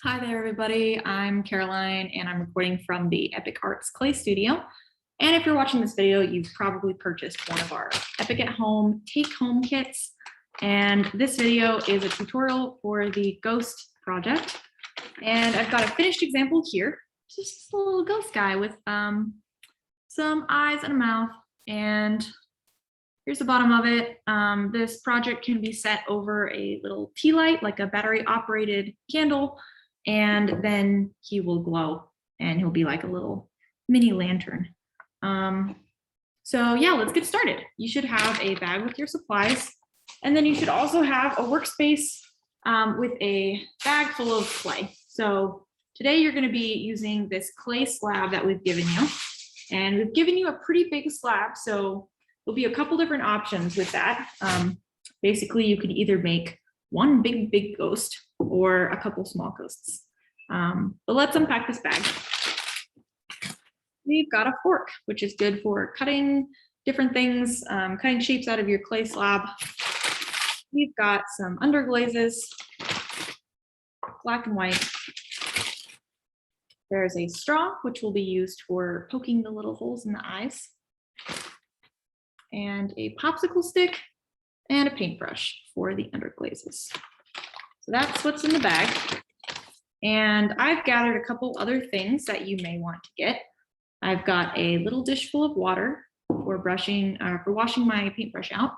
Hi there, everybody. I'm Caroline, and I'm recording from the Epic Arts Clay Studio. And if you're watching this video, you've probably purchased one of our Epic at Home take-home kits. And this video is a tutorial for the Ghost project. And I've got a finished example here. Just a little ghost guy with some eyes and a mouth. And here's the bottom of it. This project can be set over a little tea light, like a battery-operated candle. And then he will glow and he'll be like a little mini lantern. So yeah, let's get started. You should have a bag with your supplies, and then you should also have a workspace with a bag full of clay. So today you're going to be using this clay slab that we've given you, and we've given you a pretty big slab. So there'll be a couple different options with that. Basically, you could either make one big ghost or a couple small ghosts. But let's unpack this bag. We've got a fork, which is good for cutting different things, cutting shapes out of your clay slab. We've got some underglazes, black and white. There's a straw, which will be used for poking the little holes in the eyes, and a popsicle stick, and a paintbrush for the underglazes. So that's what's in the bag. And I've gathered a couple other things that you may want to get. I've got a little dish full of water for washing my paintbrush out.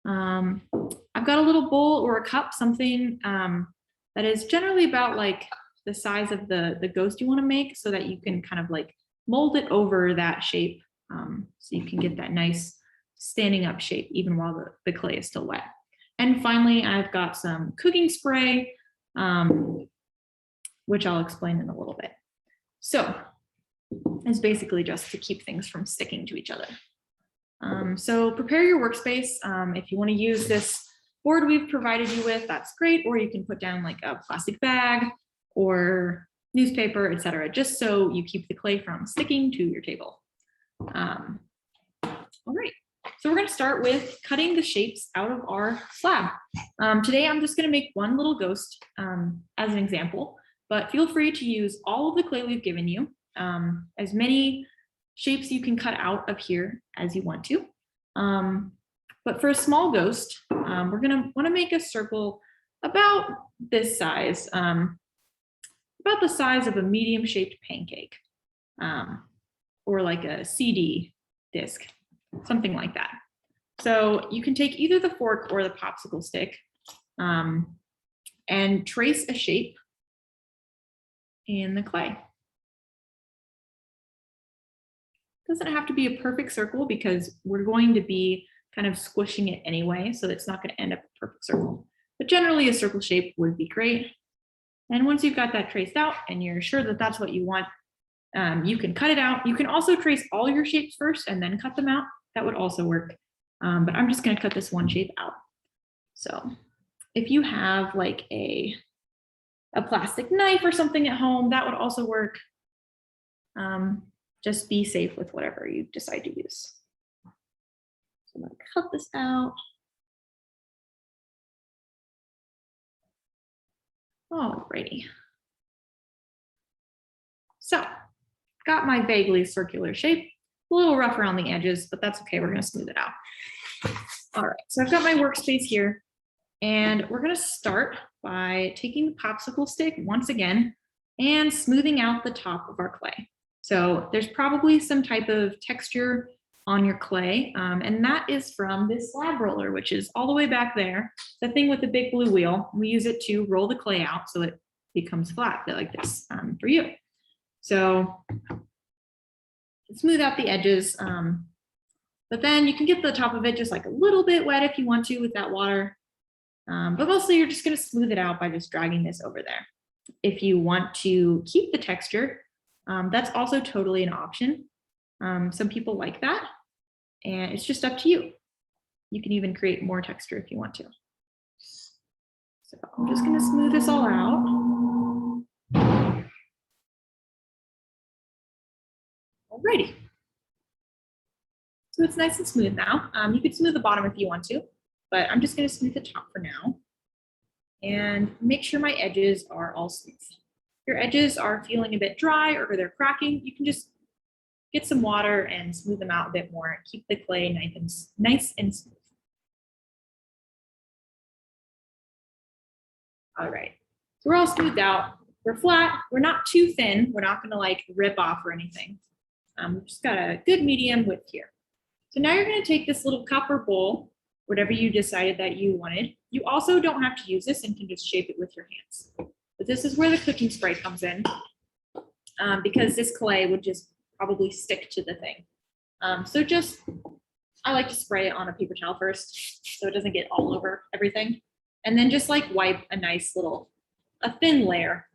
I've got a little bowl or a cup, something that is generally about like the size of the ghost you want to make, so that you can kind of like mold it over that shape, so you can get that nice standing up shape even while the clay is still wet. And finally, I've got some cooking spray, which I'll explain in a little bit. So it's basically just to keep things from sticking to each other. So prepare your workspace. If you want to use this board we've provided you with, that's great. Or you can put down like a plastic bag or newspaper, etc., just so you keep the clay from sticking to your table. All right. So we're going to start with cutting the shapes out of our slab. Today, I'm just going to make one little ghost as an example, but feel free to use all of the clay we've given you, as many shapes you can cut out of here as you want to. But for a small ghost, we're going to want to make a circle about this size, about the size of a medium-shaped pancake, or like a CD disc. Something like that. So you can take either the fork or the popsicle stick and trace a shape in the clay. Doesn't have to be a perfect circle because we're going to be kind of squishing it anyway, so it's not going to end up a perfect circle. But generally a circle shape would be great. And once you've got that traced out and you're sure that that's what you want, you can cut it out. You can also trace all your shapes first and then cut them out. That would also work, but I'm just going to cut this one shape out. So if you have like a plastic knife or something at home, that would also work. Just be safe with whatever you decide to use. So I'm going to cut this out. Alrighty. So got my vaguely circular shape. A little rough around the edges, but that's okay. We're going to smooth it out. All right, so I've got my workspace here, and we're going to start by taking the popsicle stick once again and smoothing out the top of our clay. So there's probably some type of texture on your clay, and that is from this slab roller, which is all the way back there, the thing with the big blue wheel. We use it to roll the clay out so it becomes flat like this for you. So smooth out the edges, but then you can get the top of it just like a little bit wet if you want to with that water, but mostly you're just going to smooth it out by just dragging this over there. If you want to keep the texture, that's also totally an option. Some people like that, and it's just up to you. You can even create more texture if you want to. So I'm just going to smooth this all out. Alrighty. So it's nice and smooth now. You could smooth the bottom if you want to, but I'm just going to smooth the top for now and make sure my edges are all smooth. your edges are feeling a bit dry or they're cracking, you can just get some water and smooth them out a bit more and keep the clay nice and smooth. All right, so we're all smoothed out. We're flat, we're not too thin. We're not gonna like rip off or anything. We've just got a good medium width here. So now you're gonna take this little cup or bowl, whatever you decided that you wanted. You also don't have to use this and can just shape it with your hands. But this is where the cooking spray comes in because this clay would just probably stick to the thing. So just, I like to spray it on a paper towel first so it doesn't get all over everything. And then just like wipe a thin layer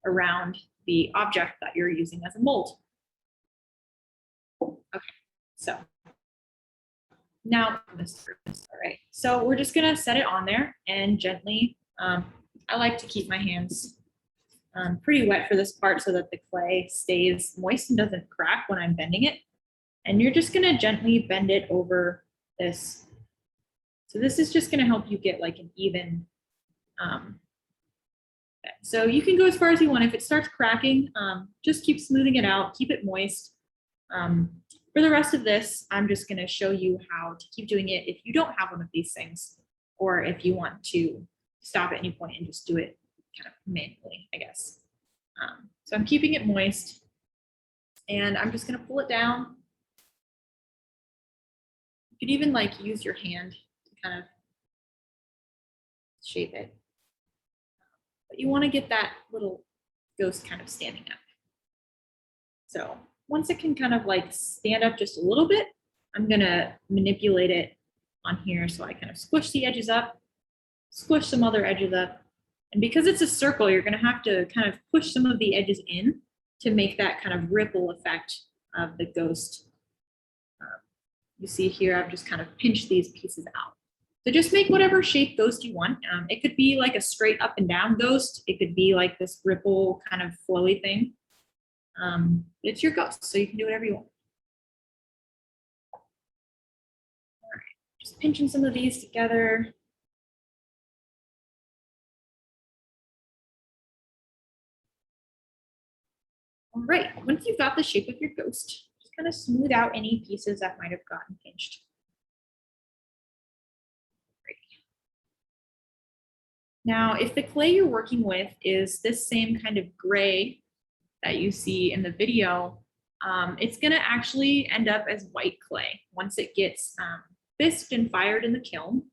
around the object that you're using as a mold. Okay, so now, all right, so we're just gonna set it on there and gently, I like to keep my hands pretty wet for this part so that the clay stays moist and doesn't crack when I'm bending it. And you're just gonna gently bend it over this. So this is just gonna help you get like an even, so you can go as far as you want. If it starts cracking, just keep smoothing it out, keep it moist. For the rest of this, I'm just gonna show you how to keep doing it if you don't have one of these things, or if you want to stop at any point and just do it kind of manually, I guess. So I'm keeping it moist and I'm just gonna pull it down. You could even like use your hand to kind of shape it. But you wanna get that little ghost kind of standing up. So once it can kind of like stand up just a little bit, I'm gonna manipulate it on here. So I kind of squish the edges up, squish some other edges up. And because it's a circle, you're gonna have to kind of push some of the edges in to make that kind of ripple effect of the ghost. You see here, I've just kind of pinched these pieces out. So just make whatever shape ghost you want. It could be like a straight up and down ghost. It could be like this ripple kind of flowy thing. It's your ghost, so you can do whatever you want. All right, just pinching some of these together. All right, once you've got the shape of your ghost, just kind of smooth out any pieces that might have gotten pinched. Great. Now, if the clay you're working with is this same kind of gray that you see in the video, it's gonna actually end up as white clay once it gets bisped and fired in the kiln,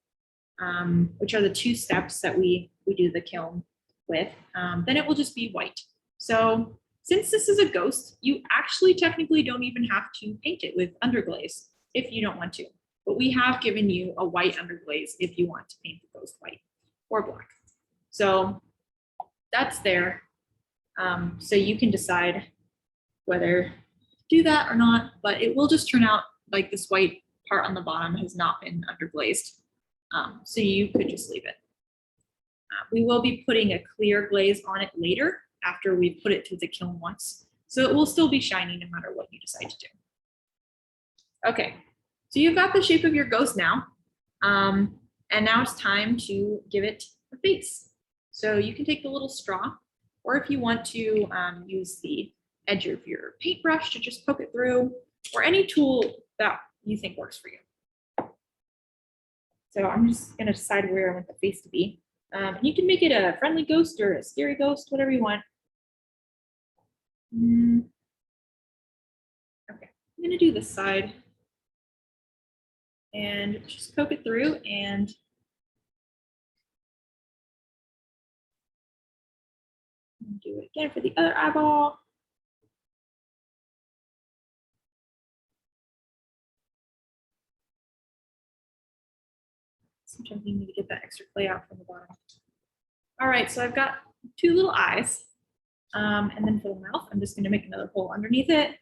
which are the two steps that we do the kiln with, then it will just be white. So since this is a ghost, you actually technically don't even have to paint it with underglaze if you don't want to. But we have given you a white underglaze if you want to paint the ghost white or black. So that's there. So you can decide whether to do that or not, but it will just turn out like this white part on the bottom has not been underglazed. So you could just leave it. We will be putting a clear glaze on it later after we put it through the kiln once. So it will still be shiny no matter what you decide to do. Okay, so you've got the shape of your ghost now. And now it's time to give it a face. So you can take the little straw, or if you want to use the edge of your paintbrush to just poke it through, or any tool that you think works for you. So I'm just gonna decide where I want the face to be. You can make it a friendly ghost or a scary ghost, whatever you want. Okay, I'm gonna do this side and just poke it through and do it again for the other eyeball. Sometimes you need to get that extra clay out from the bottom. All right, so I've got two little eyes. And then for the mouth, I'm just gonna make another hole underneath it.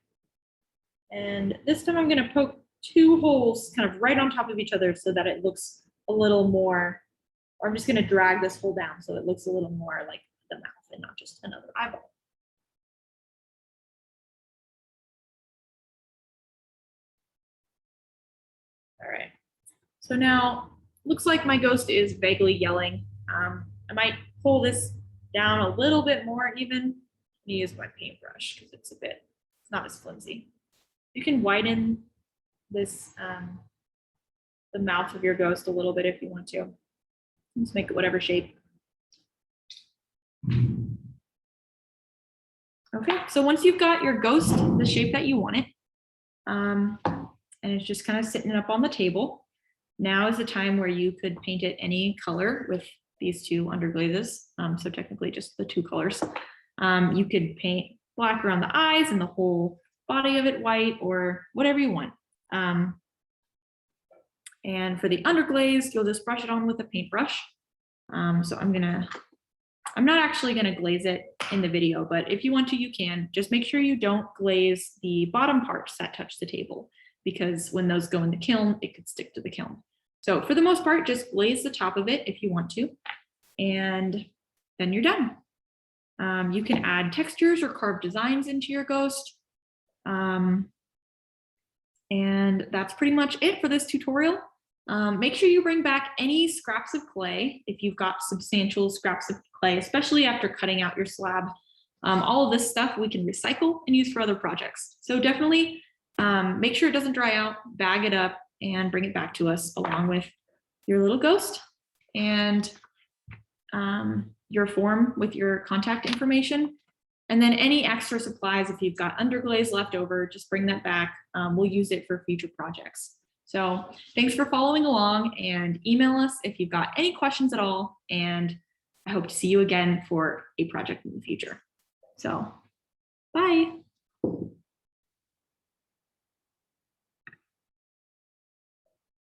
And this time I'm gonna poke two holes kind of right on top of each other so that it looks a little more, or I'm just gonna drag this hole down so it looks a little more like the mouth and not just another eyeball. All right, so now looks like my ghost is vaguely yelling. I might pull this down a little bit more even. I'm gonna use my paintbrush because it's not as flimsy. You can widen this, the mouth of your ghost a little bit if you want to. Just make it whatever shape. Okay, so once you've got your ghost the shape that you want it, and it's just kind of sitting up on the table, now is the time where you could paint it any color with these two underglazes. So technically just the two colors. You could paint black around the eyes and the whole body of it white or whatever you want. And for the underglaze, you'll just brush it on with a paintbrush. So I'm not actually gonna glaze it in the video, but if you want to, you can. Just make sure you don't glaze the bottom parts that touch the table, because when those go in the kiln, it could stick to the kiln. So for the most part, just glaze the top of it if you want to, and then you're done. You can add textures or carved designs into your ghost. And that's pretty much it for this tutorial. Make sure you bring back any scraps of clay if you've got substantial scraps of clay, especially after cutting out your slab. All of this stuff we can recycle and use for other projects. So definitely make sure it doesn't dry out, bag it up, and bring it back to us along with your little ghost and your form with your contact information. And then any extra supplies, if you've got underglaze left over, just bring that back. We'll use it for future projects. So thanks for following along, and email us if you've got any questions at all. And I hope to see you again for a project in the future. So bye.